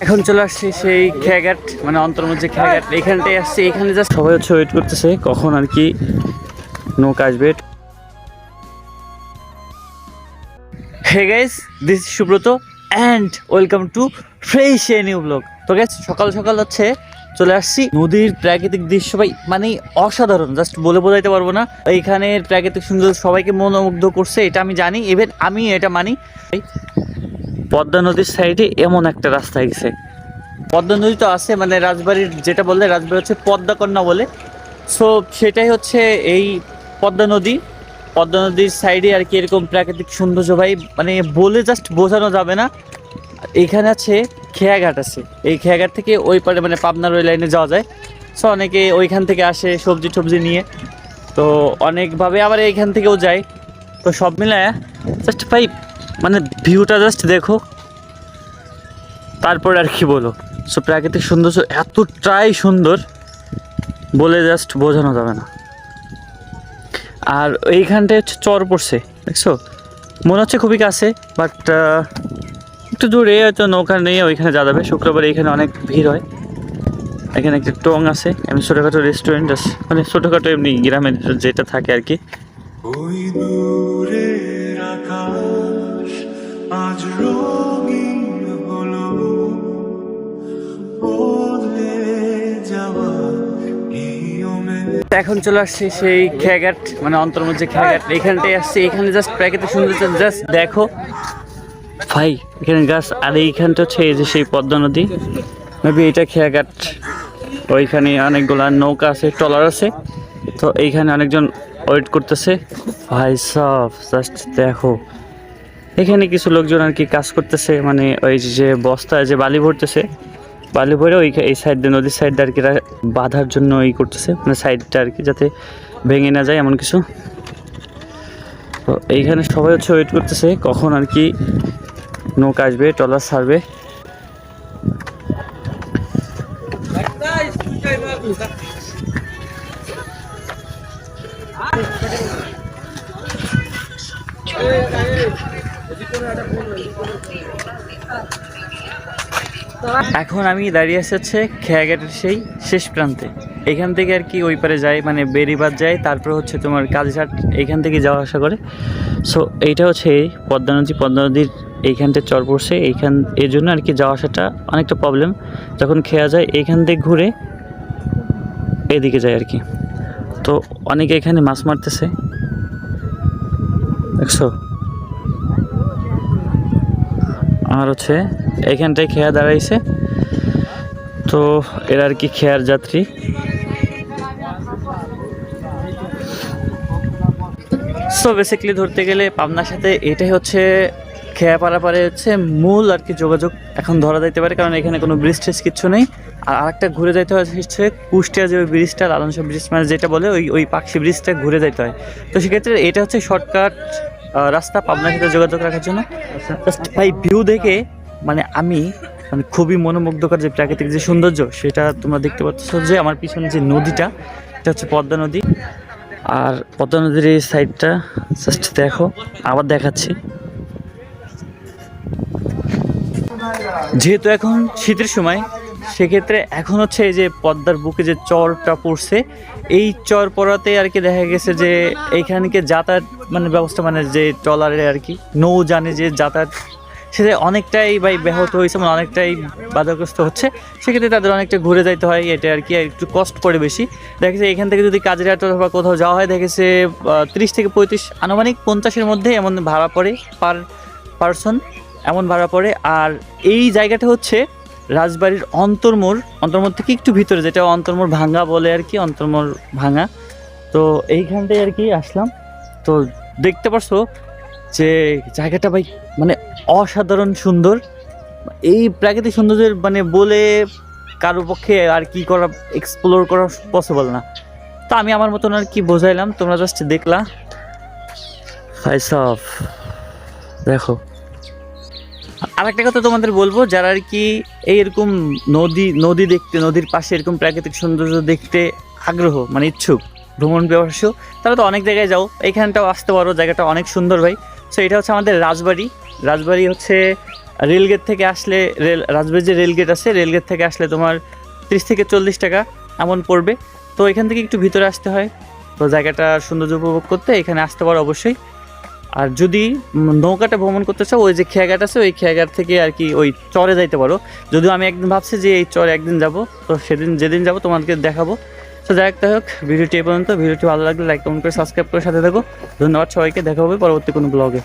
এখন চলে আসছি সেই খেয়াঘাট, মানে অন্তর্মুখ যে খেয়াঘাট, এইখানটায় আসছি। এখানে জাস্ট সবাই হচ্ছে ওয়েট করতেছে কখন আর কি নৌকা আসবে। Hey guys, this is Subrata and welcome to fresh a new blog. তো গাইস, সকাল সকাল হচ্ছে চলে আসছি। নদীর প্রাকৃতিক দৃশ্য ভাই মানে অসাধারণ, জাস্ট বলে বোঝাইতে পারবো না। এইখানের প্রাকৃতিক সৌন্দর্য সবাইকে মনোমুগ্ধ করছে, এটা আমি জানি, ইভেন আমি এটা মানি। পদ্মা নদীর সাইডে এমন একটা রাস্তা গেছে। পদ্মা নদী তো আছে, মানে রাজবাড়ির যেটা বললে, রাজবাড়ি হচ্ছে পদ্মাকন্যা বলে। সো সেটাই হচ্ছে এই পদ্মা নদী। পদ্মা নদীর সাইডে আর কি এরকম প্রাকৃতিক সৌন্দর্য ভাই মানে বলে জাস্ট বোঝানো যাবে না। এখানে আছে খেয়াঘাট আছে, এই খেয়াঘাট থেকে ওই পারে মানে পাবনার ওই লাইনে যাওয়া যায়। সো অনেকে ওইখান থেকে আসে সবজি টবজি নিয়ে, তো অনেকভাবে আবার এইখান থেকেও যায়। তো সব মিলায় জাস্ট ভাই মানে ভিউটা জাস্ট দেখো, তারপর আর কি বলো। সো প্রাকৃতিক সৌন্দর্য এতটাই সুন্দর বলে জাস্ট বোঝানো যাবে না। আর এইখানটায় হচ্ছে চর পড়ছে, দেখছো, মনে হচ্ছে খুবই কাছে, বাট একটু দূরে হয়তো নৌকা নিয়ে ওইখানে যাওয়া যাবে। শুক্রবার এইখানে অনেক ভিড় হয়। এখানে একটা টং আছে, এমনি ছোটোখাটো রেস্টুরেন্ট আছে, মানে ছোটোখাটো এমনি গ্রামের যেটা থাকে আর কি। ওই দূরের আকাশ আজ রঙিন হলো, বদলে যাওয়া এখন চলে আসছি সেই খেয়াঘাট, মানে অন্তর্মুখ যে খেয়াঘাট, এইখানটায় আসছি। এখানে জাস্ট প্রাকৃতিক সৌন্দর্য জাস্ট দেখো ভাই, এখানে গাছ। আর এইখানটা হচ্ছে এই যে সেই পদ্মা নদী, মেবি এটা খেয়াঘাট। ওইখানে অনেকগুলা নৌকা আছে, ট্রলার আছে। তো এইখানে অনেকজন ওয়েট করতেছে ভাই সব, জাস্ট দেখো। এখানে কিছু লোকজন আর কি কাজ করতেছে, মানে ওই যে বস্তায় যে বালি ভরতেছে, বালি ভরে ওই এই সাইড দিয়ে নদীর সাইড দিয়ে আর কি বাঁধার জন্য ই করতেছে, মানে সাইডটা আর কি যাতে ভেঙে না যায় এমন কিছু। তো এইখানে সবাই হচ্ছে ওয়েট করতেছে কখন আর কি নৌকা আসবে, ট্রলার ছাড়বে। এখন আমি দাঁড়িয়ে আছি হচ্ছে খেয়াঘাটের সেই শেষ প্রান্তে। এখান থেকে আর কি ওই পারে যায়, মানে বেরিবাদ যায়, তারপর হচ্ছে তোমার কালীঘাট, এইখান থেকে যাওয়া আসা করে। সো এইটা হচ্ছে এই পদ্মা নদী। পদ্মা নদীর এইখানটা চর পড়ছে, এইখান এর জন্য আর কি যাওয়া আসাটা অনেকটা প্রবলেম। যখন খেয়া যায় এইখান থেকে ঘুরে এদিকে যায় আর কি। তো অনেকে এখানে মাছ মারতেছে, দেখছো। আর হচ্ছে এইখানটায় খেয়া দাঁড়াইছে, তো এরা আর কি খেয়ার যাত্রী। সো বেসিক্যালি ধরতে গেলে পাবনার সাথে এটাই হচ্ছে খেয়া পারাপারে হচ্ছে মূল আর কি যোগাযোগ এখন ধরা যাইতে পারে, কারণ এখানে কোনো ব্রিজ ট্রিজ কিচ্ছু নেই। আর আরেকটা ঘুরে যাইতে হয় হচ্ছে কুষ্টিয়া যে ওই ব্রিজটা, লালনসা ব্রিজ মানে যেটা বলে ওই পাকশি ব্রিজটা ঘুরে যাইতে হয়। তো সেক্ষেত্রে এটা হচ্ছে শর্টকাট রাস্তা পাবনার সাথে যোগাযোগ রাখার জন্য। জাস্ট ভাই ভিউ দেখে মানে আমি মানে খুবই মনোমুগ্ধকর যে প্রাকৃতিক যে সৌন্দর্য, সেটা তোমরা দেখতে পাচ্ছ যে আমার পিছনে যে নদীটা, এটা হচ্ছে পদ্মা নদী। আর পদ্মা নদীর এই সাইডটা জাস্ট দেখো, আবার দেখাচ্ছি। যেহেতু এখন শীতের সময়, সেক্ষেত্রে এখন হচ্ছে এই যে পদ্মার বুকে যে চরটা পড়ছে, এই চর পড়াতে আর কি দেখা গেছে যে এইখানকে যাতায়াত মানে ব্যবস্থা, মানে যে ট্রলারে আর কি নৌযানে যে যাতায়াত, সেটা অনেকটাই ভাই ব্যাহত হয়েছে, মানে অনেকটাই বাধাগ্রস্ত হচ্ছে। সেক্ষেত্রে তাদের অনেকটা ঘুরে যাইতে হয়, এটা আর কি একটু কষ্ট পড়ে বেশি। দেখেছে এখান থেকে যদি কাজের হাট বা কোথাও যাওয়া হয়, দেখেছে 30 থেকে 35 আনুমানিক 50-এর মধ্যে এমন ভাড়া পড়ে পার পারসন, এমন ভাড়া পড়ে। আর এই জায়গাটা হচ্ছে রাজবাড়ির অন্তর্মোড় থেকে একটু ভিতরে, যেটা অন্তর্মোড় ভাঙা বলে আর কি, অন্তর্মোড় ভাঙা। তো এইখানটায় আর কি আসলাম। তো দেখতে পারছো যে জায়গাটা ভাই মানে অসাধারণ সুন্দর। এই প্রাকৃতিক সৌন্দর্যের মানে বলে কারো পক্ষে আর কি করা, এক্সপ্লোর করা পসিবল না। তো আমি আমার মতন আর কি বোঝাইলাম, তোমরা জাস্ট দেখলা ভাই সব দেখো। আরেকটা কথা তোমাদের বলবো, যারা আর কি এইরকম নদী দেখতে, নদীর পাশে এরকম প্রাকৃতিক সৌন্দর্য দেখতে আগ্রহ মানে ইচ্ছুক, ভ্রমণ পিপাসু, তারা তো অনেক জায়গায় যাও, এইখানটাও আসতে পারো, জায়গাটা অনেক সুন্দর ভাই। সো এটা হচ্ছে আমাদের রাজবাড়ি হচ্ছে রেলগেট থেকে আসলে রাজবাড়ির যে রেলগেট আছে, রেলগেট থেকে আসলে তোমার 30 থেকে 40 টাকা এমন পড়বে। তো এখান থেকে একটু ভিতরে আসতে হয়। তো জায়গাটা সৌন্দর্য উপভোগ করতে এখানে আসতে পারো অবশ্যই। আর যদি নৌকাটা ভ্রমণ করতে চাও, ওই যে খেয়াঘাট আছে, ওই খেয়াঘাট থেকে আর কি ওই চরে যাইতে পারো। যদিও আমি একদিন ভাবছি যে এই চরে একদিন যাব, তো সেদিন যেদিন যাব তোমাদেরকে দেখাবো। তো যাই হোক, ভিডিওটি এই পর্যন্ত। ভিডিওটি ভালো লাগলে লাইক কমেন্ট করে সাবস্ক্রাইব করে সাথে থাকো। ধন্যবাদ সবাইকে, দেখা হবে পরবর্তী কোনো ব্লগে।